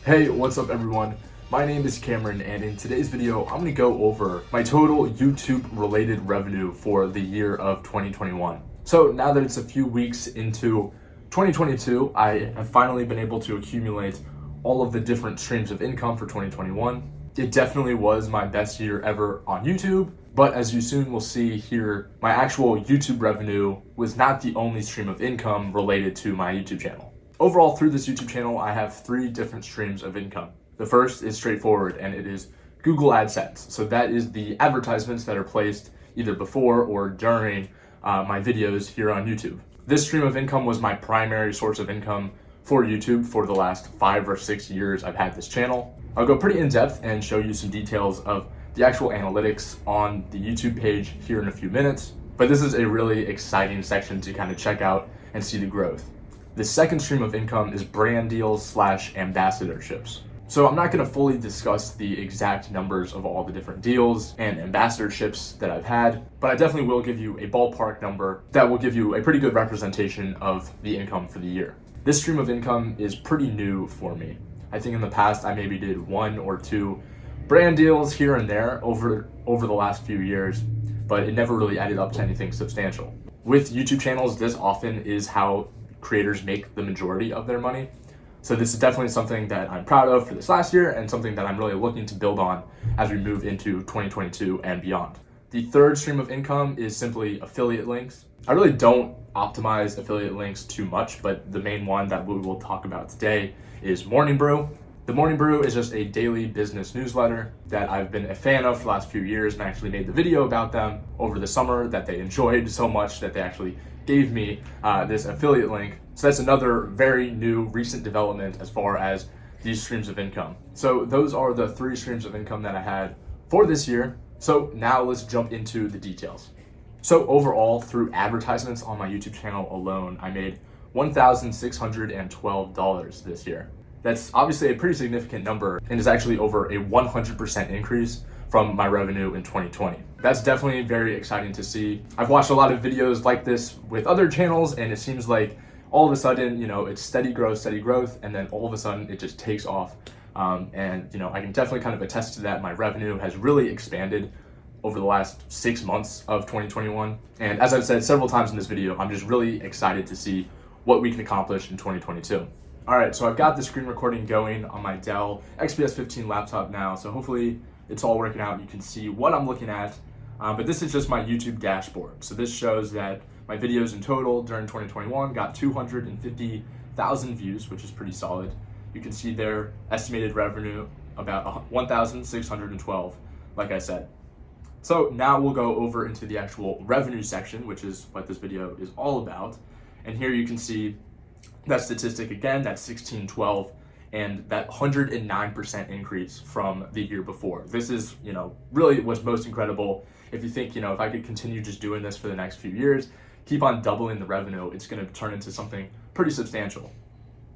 Hey, what's up everyone? My name is Cameron, and in today's video, I'm gonna go over my total YouTube related revenue for the year of 2021. So now that it's a few weeks into 2022, I have finally been able to accumulate all of the different streams of income for 2021. It definitely was my best year ever on YouTube, but as you soon will see here, my actual YouTube revenue was not the only stream of income related to my YouTube channel. Overall, through this YouTube channel, I have 3 different streams of income. The first is straightforward, and it is Google AdSense. So that is the advertisements that are placed either before or during my videos here on YouTube. This stream of income was my primary source of income for YouTube for the last 5 or 6 years I've had this channel. I'll go pretty in depth and show you some details of the actual analytics on the YouTube page here in a few minutes, but this is a really exciting section to kind of check out and see the growth. The second stream of income is brand deals / ambassadorships. So I'm not going to fully discuss the exact numbers of all the different deals and ambassadorships that I've had, but I definitely will give you a ballpark number that will give you a pretty good representation of the income for the year. This stream of income is pretty new for me. I think in the past I maybe did 1 or 2 brand deals here and there over the last few years, but it never really added up to anything substantial. With YouTube channels, this often is how creators make the majority of their money. So this is definitely something that I'm proud of for this last year and something that I'm really looking to build on as we move into 2022 and beyond. The third stream of income is simply affiliate links. I really don't optimize affiliate links too much, but the main one that we will talk about today is Morning Brew. The Morning Brew is just a daily business newsletter that I've been a fan of for the last few years, and I actually made the video about them over the summer that they enjoyed so much that they actually gave me this affiliate link. So that's another very new recent development as far as these streams of income. So those are the 3 streams of income that I had for this year. So now let's jump into the details. So overall, through advertisements on my YouTube channel alone, I made $1,612 this year. That's obviously a pretty significant number and is actually over a 100% increase from my revenue in 2020. That's definitely very exciting to see. I've watched a lot of videos like this with other channels, and it seems like all of a sudden, it's steady growth, and then all of a sudden it just takes off. And I can definitely kind of attest to that. My revenue has really expanded over the last 6 months of 2021. And as I've said several times in this video, I'm just really excited to see what we can accomplish in 2022. All right, so I've got the screen recording going on my Dell XPS 15 laptop now, so hopefully it's all working out. You can see what I'm looking at, but this is just my YouTube dashboard. So this shows that my videos in total during 2021 got 250,000 views, which is pretty solid. You can see their estimated revenue about 1,612, like I said. So now we'll go over into the actual revenue section, which is what this video is all about. And here you can see that statistic again, that's 1612, and that 109% increase from the year before. This is, really what's most incredible. If you think, if I could continue just doing this for the next few years, keep on doubling the revenue, it's going to turn into something pretty substantial.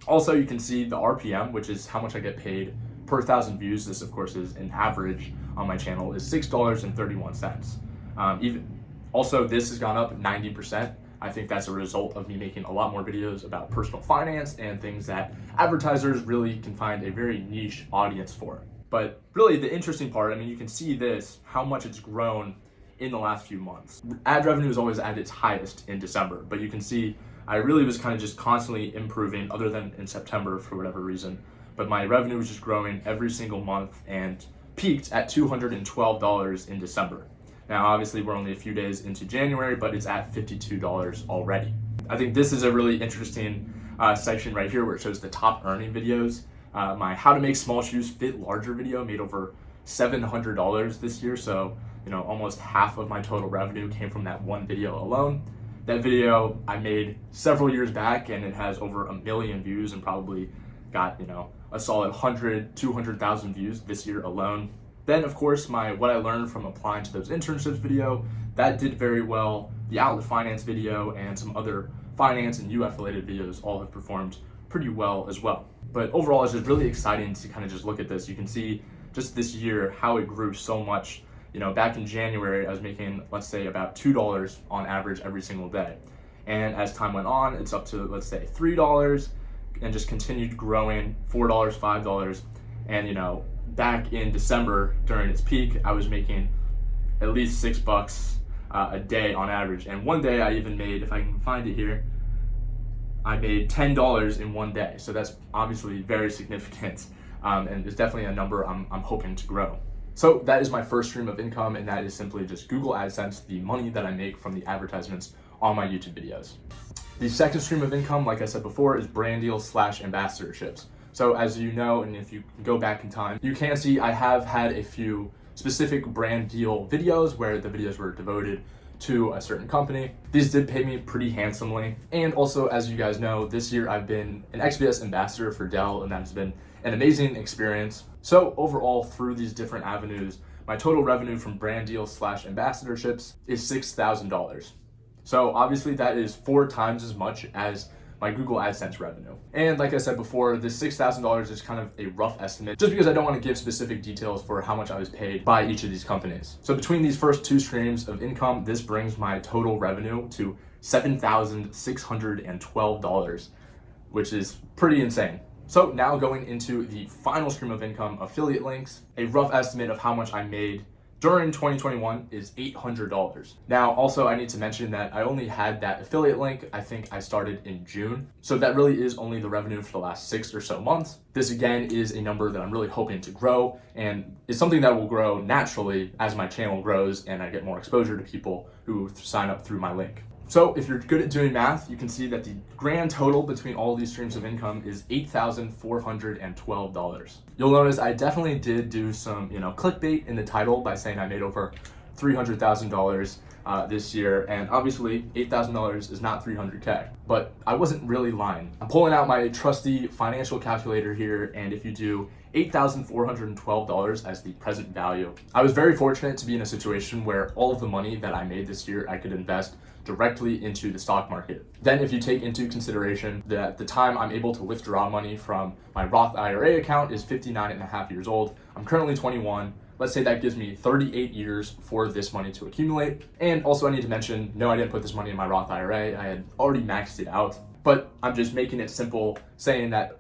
Also, you can see the RPM, which is how much I get paid per 1,000 views. This, of course, is an average on my channel, is $6.31. Also, this has gone up 90%. I think that's a result of me making a lot more videos about personal finance and things that advertisers really can find a very niche audience for. But really the interesting part, you can see this, how much it's grown in the last few months. Ad revenue is always at its highest in December, but you can see I really was kind of just constantly improving, other than in September for whatever reason. But my revenue was just growing every single month and peaked at $212 in December. Now, obviously, we're only a few days into January, but it's at $52 already. I think this is a really interesting section right here where it shows the top earning videos. My How to Make Small Shoes Fit Larger video made over $700 this year. So, almost half of my total revenue came from that one video alone. That video I made several years back, and it has over 1 million views and probably got, a solid 200,000 views this year alone. Then, of course, my What I Learned from Applying to Those Internships video, that did very well. The Outlet Finance video and some other finance and UF related videos all have performed pretty well as well. But overall, it's just really exciting to kind of just look at this. You can see just this year how it grew so much. Back in January, I was making, let's say, about $2 on average every single day. And as time went on, it's up to, let's say, $3, and just continued growing, $4, $5. And back in December during its peak, I was making at least $6 a day on average. And one day I even made, if I can find it here, I made $10 in one day. So that's obviously very significant. And it's definitely a number I'm hoping to grow. So that is my first stream of income, and that is simply just Google AdSense, the money that I make from the advertisements on my YouTube videos. The second stream of income, like I said before, is brand deals / ambassadorships. So as you know, and if you go back in time, you can see I have had a few specific brand deal videos where the videos were devoted to a certain company. These did pay me pretty handsomely. And also, as you guys know, this year I've been an XPS ambassador for Dell, and that has been an amazing experience. So overall, through these different avenues, my total revenue from brand deals / ambassadorships is $6,000. So obviously that is 4 times as much as my Google AdSense revenue. And like I said before, this $6,000 is kind of a rough estimate, just because I don't want to give specific details for how much I was paid by each of these companies. So between these first 2 streams of income, this brings my total revenue to $7,612, which is pretty insane. So now going into the final stream of income, affiliate links, a rough estimate of how much I made during 2021 is $800. Now, also I need to mention that I only had that affiliate link, I think I started in June. So that really is only the revenue for the last 6 or so months. This again is a number that I'm really hoping to grow, and it's something that will grow naturally as my channel grows and I get more exposure to people who sign up through my link. So if you're good at doing math, you can see that the grand total between all these streams of income is $8,412. You'll notice I definitely did do some, clickbait in the title by saying I made over $300,000 this year, and obviously $8,000 is not 300K, but I wasn't really lying. I'm pulling out my trusty financial calculator here, and if you do $8,412 as the present value, I was very fortunate to be in a situation where all of the money that I made this year I could invest directly into the stock market. Then if you take into consideration that the time I'm able to withdraw money from my Roth IRA account is 59.5 years old, I'm currently 21. Let's say that gives me 38 years for this money to accumulate. And also I need to mention, no, I didn't put this money in my Roth IRA. I had already maxed it out, but I'm just making it simple, saying that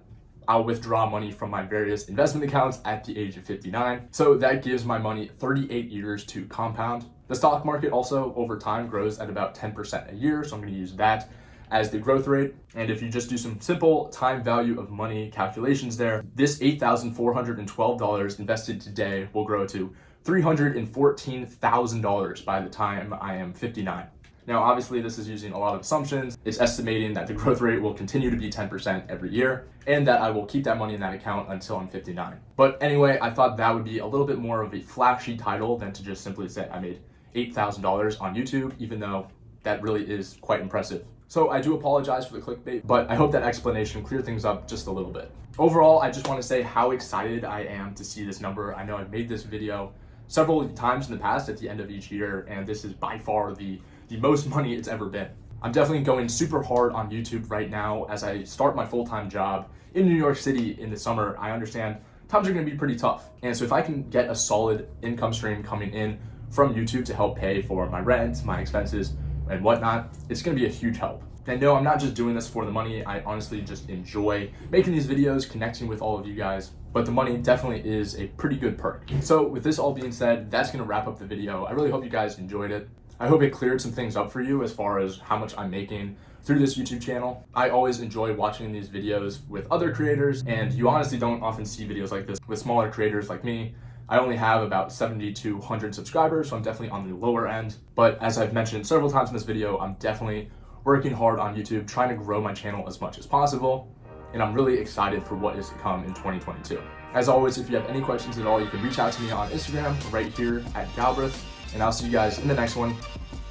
I'll withdraw money from my various investment accounts at the age of 59. So that gives my money 38 years to compound. The stock market also over time grows at about 10% a year. So I'm going to use that as the growth rate. And if you just do some simple time value of money calculations there, this $8,412 invested today will grow to $314,000 by the time I am 59. Now, obviously, this is using a lot of assumptions. It's estimating that the growth rate will continue to be 10% every year, and that I will keep that money in that account until I'm 59. But anyway, I thought that would be a little bit more of a flashy title than to just simply say I made $8,000 on YouTube, even though that really is quite impressive. So I do apologize for the clickbait, but I hope that explanation cleared things up just a little bit. Overall, I just want to say how excited I am to see this number. I know I've made this video several times in the past at the end of each year, and this is by far the most money it's ever been. I'm definitely going super hard on YouTube right now as I start my full-time job in New York City in the summer. I understand times are going to be pretty tough. And so if I can get a solid income stream coming in from YouTube to help pay for my rent, my expenses, and whatnot, it's going to be a huge help. And no, I'm not just doing this for the money. I honestly just enjoy making these videos, connecting with all of you guys, but the money definitely is a pretty good perk. So with this all being said, that's going to wrap up the video. I really hope you guys enjoyed it. I hope it cleared some things up for you as far as how much I'm making through this YouTube channel. I always enjoy watching these videos with other creators, and you honestly don't often see videos like this with smaller creators like me. I only have about 70 to 100 subscribers, so I'm definitely on the lower end. But as I've mentioned several times in this video, I'm definitely working hard on YouTube, trying to grow my channel as much as possible. And I'm really excited for what is to come in 2022. As always, if you have any questions at all, you can reach out to me on Instagram right here at Galbraith. And I'll see you guys in the next one.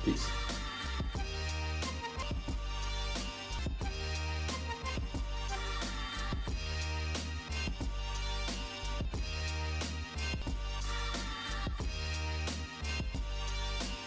Peace.